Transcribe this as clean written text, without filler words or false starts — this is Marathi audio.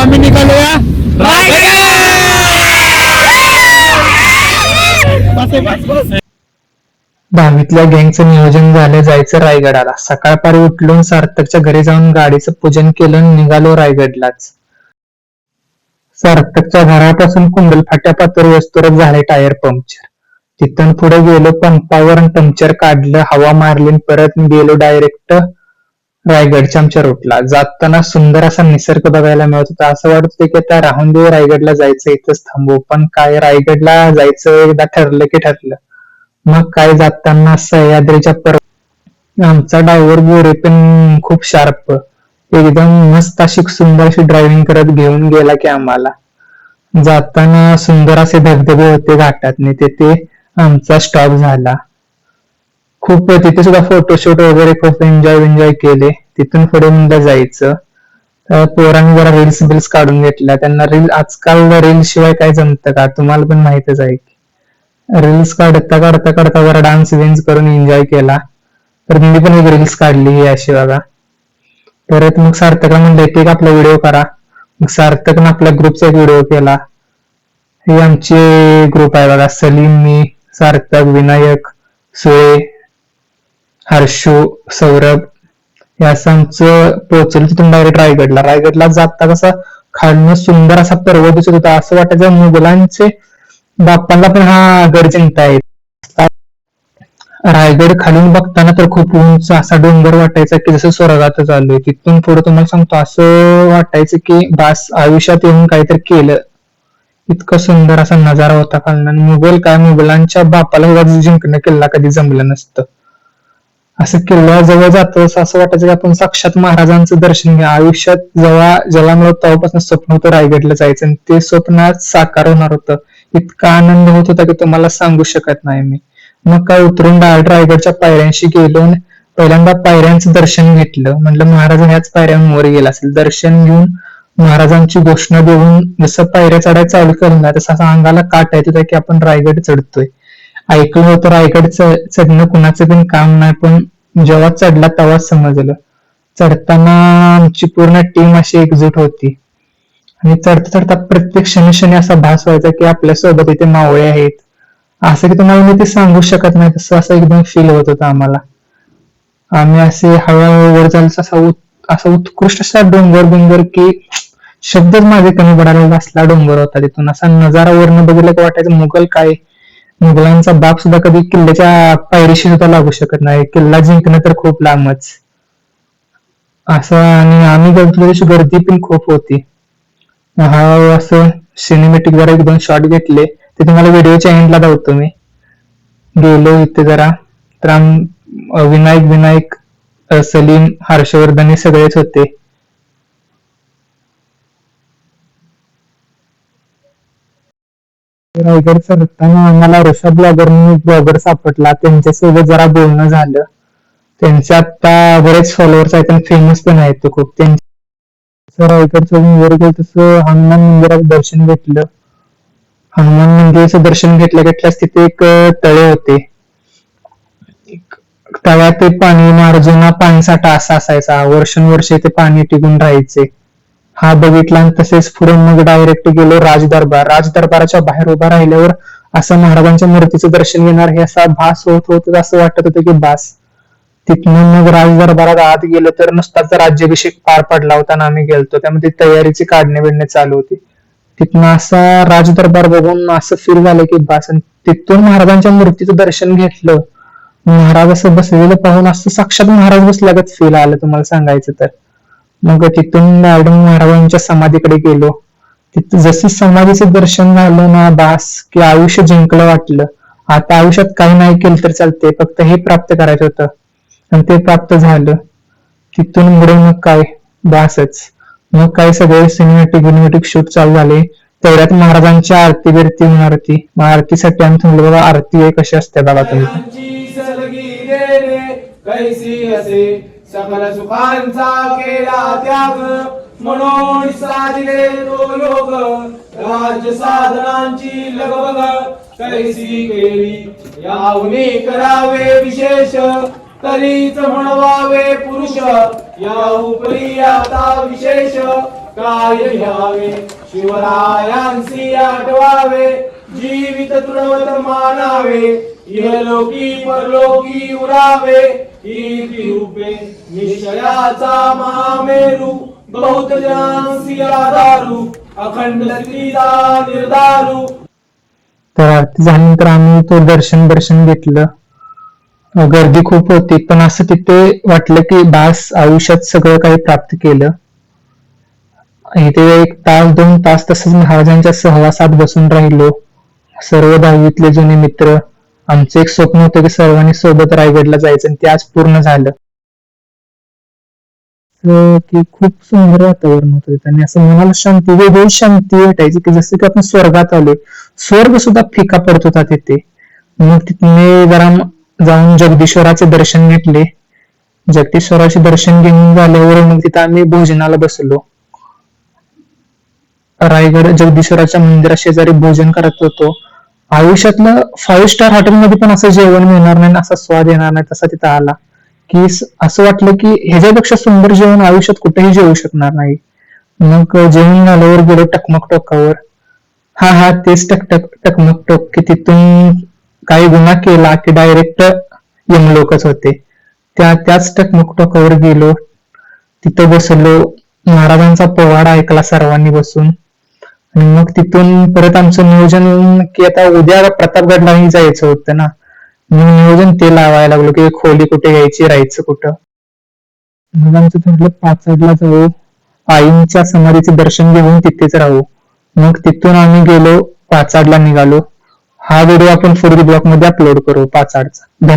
आम्ही निघालोया दहावीतल्या गँगचं नियोजन झालं, जायचं रायगडाला. सकाळपारी उठलून सार्थकच्या घरी जाऊन गाडीचं पूजन केलं आणि निघालो रायगडलाच. सार्थकच्या घरापासून कुंडल फाट्यापासून वस्तुरच झाले टायर पंक्चर. तिथून पुढे गेलो पंपावर आणि पंक्चर काढलं, हवा मारली आणि परत गेलो डायरेक्ट रायगडच्या आमच्या रूटला. जाताना सुंदर असा निसर्ग बघायला मिळत होता. असं वाटत होतं की आता राहून दे, रायगडला जायचं, इथंच थांबू. पण काय, रायगडला जायचं एकदा ठरलं की ठरलं. मग काय, जाताना सह्याद्रीच्या पर्वत आमचा ड्रायव्हर गोरे पण खूप शार्प, एकदम मस्त अशी सुंदर अशी ड्रायव्हिंग करत घेऊन गेला की आम्हाला. जाताना सुंदर असे धबधबे होते घाटातने, तिथे आमचा स्टॉप झाला. खूप तिथे सुद्धा फोटोशूट वगैरे खूप एन्जॉय केले. तिथून पुढे म्हणलं जायचं, तर पोरांनी जरा रील्स बिल्स काढून घेतल्या. त्यांना रील, आजकाल रील शिवाय काय जमतं का, तुम्हाला पण माहितच आहे. रील्स काढता काढता काढता जरा डान्स विन्स करून एन्जॉय केला. तर मी पण एक रील्स काढली अशी बघा. परत मग सार्थकला म्हणलं एक आपला व्हिडिओ करा. मग सार्थकनं आपल्या ग्रुपचा एक व्हिडिओ केला. हे आमचे ग्रुप आहे बघा, सलीम, मी, सार्थक, विनायक, सुळे, हर्षू, सौरभ, हे असं आमचं पोहोचलं. तिथून डायरेक्ट रायगडला जाता कसा खालनं सुंदर असा पर्वत दिसत होता. असं वाटायचं मुघलांचे बाप्पांना पण हा गड जिंकतायत. रायगड खालून बघताना तर खूप उंच असा डोंगर वाटायचा की जसं स्वर्गातच आलोय. तिथून पुढे तुम्हाला सांगतो असं वाटायचं की बास, आयुष्यात येऊन काहीतरी केलं. इतका सुंदर असा नजारा होता खालून. आणि मुघल काय, मुघलांच्या बापाला जिंकणं किल्ला कधी जमलं नसतं. असं किल्ल्याजवळ जातो असं वाटायचं की आपण साक्षात महाराजांचं दर्शन घ्या. आयुष्यात जेव्हा जन्मलो तेव्हापासून स्वप्न होतं रायगडला जायचं, आणि ते स्वप्न साकार होणार होतं. इतका आनंद होत होता की तुम्हाला सांगू शकत नाही मी. मग काय, उतरून डायरेक्ट रायगडच्या पायऱ्यांशी गेलो. पहिल्यांदा पायऱ्यांचं दर्शन घेतलं. म्हटलं महाराज ह्याच पायऱ्यांवर गेला असेल. दर्शन घेऊन महाराजांची घोषणा देऊन जसं पायऱ्या चढायला चालू केलं ना, तसं अंगाला काट येत होता की आपण रायगड चढतोय. ऐकलं होतं रायगड चढणं कुणाचं पण काम नाही, पण जेव्हा चढला तेव्हाच समजलं. चढताना आमची पूर्ण टीम अशी एकजूट होती. आणि चढता चढता प्रत्येक क्षणी असा भास व्हायचा की आपल्या सोबत इथे मावळे आहेत. असं की तुम्हाला मी ते सांगू शकत नाही, तसं असं एकदम फील होत होतं आम्हाला. आम्ही असे हळूहळू वर जायचं, असा उत्कृष्ट असा डोंगर की शब्दच माझे कमी पडायला असला डोंगर होता. तिथून असा नजारा वरनं बघितलं की वाटायचं मुघल काय, मुघलांचा बाप सुद्धा कधी किल्ल्याच्या पायरीशी सुद्धा लागू शकत नाही. किल्ला जिंकणं तर खूप लांबच असं. आणि आम्ही गेलो तशी गर्दी पण खूप होती. हा असं सिनेमॅटिक जरा 1-2 शॉट घेतले, ते तुम्हाला व्हिडिओच्या एंडला दाखवतो मी. गेलो इथे जरा, तर विनायक, सलीम, हर्षवर्धन हे सगळेच होते. रायगड चढताना आम्हाला ऋषभ ब्लॉगर सापडला. त्यांच्यासोबत जरा बोलणं झालं. त्यांचे आता बरेच फॉलोअर्स आहेत आणि फेमस पण आहेत ते खूप. त्यांच्या रायगड चढून वर गेलं तसं हनुमान मंदिराचं दर्शन घेतलं. हनुमान मंदिराचं दर्शन घेतल्याच तिथे एक तळे होते. तळ्यात ते पाणी, जुना पाणीसाठा असा असायचा, वर्षानुवर्षे ते पाणी टिकून राहायचे. हा बघितला आणि तसेच पुढे मग डायरेक्ट गेलो राजदरबाराच्या बाहेर उभा राहिल्यावर असं महाराजांच्या मूर्तीचं दर्शन घेणार हे असा भास होत असं वाटत होतं की बास. तिथनं मग राजदरबारात आत गेलो तर नुसताच राज्याभिषेक पार पडला होता ना, आम्ही गेलतो त्यामध्ये तयारीची काढणे बिडणे चालू होती. तिथनं असा राजदरबार बघून असं फील झालं की बास. आणि तिथून महाराजांच्या मूर्तीचं दर्शन घेतलं. महाराज असं बसलेलं पाहून असं साक्षात महाराज बसल्यागत फील आलं तुम्हाला सांगायचं तर. मग तिथून महाराजांच्या समाधीकडे गेलो. तिथं जसं समाधीचं दर्शन झालं ना, बास की आयुष्य जिंकलं वाटलं. आता आयुष्यात काही नाही केलं तर चालते, फक्त हे प्राप्त करायचं होतं आणि ते प्राप्त झालं. तिथून पुढे मग काय बासच. मग काय सगळे सिनेमॅटिक शूट चालू झाले. तेवढ्यात महाराजांची आरती बिरती होणार होती. मग आरतीसाठी आम्ही थांबलो. बघा आरती कशी असते बघा तुम्ही. कैसी असे सकल सुखांचा केला त्याग, म्हणून साधिले तो योग राज्य साधनांची लगबग कैसी केली याहुनी करावे विशेष, तरीच म्हणवावे पुरुष या उपरी आता विशेष काय घ्यावे शिवरायांसी आठवावे जीवित तृणवत मानावे इहलोकी परलोकी उरावे कीर्ती रूपे निश्चयाचा महामेरू बहुत जनांसी आधारू अखंड स्त्रीचा निर्धारू. तर आरती झाल्यानंतर आम्ही तो दर्शन घेतलं. गर्दी खूप होती, पण असं तिथे वाटलं की बास आयुष्यात सगळं काही प्राप्त केलं. इथे 1 तास 2 तास तसंच महाराजांच्या सहवासात बसून राहिलो. सर्व 10वीतले जुने मित्र. आमचं एक स्वप्न होतं की सर्वांनी सोबत रायगडला जायचं आणि ते आज पूर्ण झालं. की खूप सुंदर वातावरण होतं आणि असं मनाला शांती, वेगळी शांती भेटायची की जसं की आपण स्वर्गात आलोय. स्वर्ग सुद्धा फिका पडत होता तिथे. मग तिथे जरा जाऊन जगदीश्वराचे दर्शन घेतले. जगदीश्वराचे दर्शन घेऊन झाल्यावर मग तिथे आम्ही भोजनाला बसलो. रायगड जगदीश्वराच्या मंदिरा शेजारी भोजन करत होतो. आयुष्यातलं 5 स्टार हॉटेलमध्ये पण असं जेवण मिळणार नाही, असा स्वाद येणार नाही तसा तिथं आला. की असं वाटलं की ह्याच्यापेक्षा सुंदर जेवण आयुष्यात कुठेही जेवू शकणार नाही. मग जेवण झाल्यावर गेलो टकमक टोकावर. हा तेच टकमक टोक की तिथून काही गुन्हा केला की डायरेक्ट यमलोकच होते. त्याच टकमक टोकावर गेलो. तिथं बसलो. महाराजांचा पोवाडा ऐकला सर्वांनी बसून. आणि मग तिथून परत आमचं नियोजन की आता उद्या प्रतापगडलाही जायचं होतं ना. मग नियोजन ते लावायला लागलो की खोली कुठे घ्यायची, राहायचं कुठं. मग आमचं ठरलं पाचडला जाऊ, आईंच्या समाधीचे दर्शन घेऊन तिथेच राहू. मग तिथून आम्ही गेलो, पाचाडला निघालो. हा व्हिडिओ आपण पुढील ब्लॉग मध्ये अपलोड करू पाचाडचा.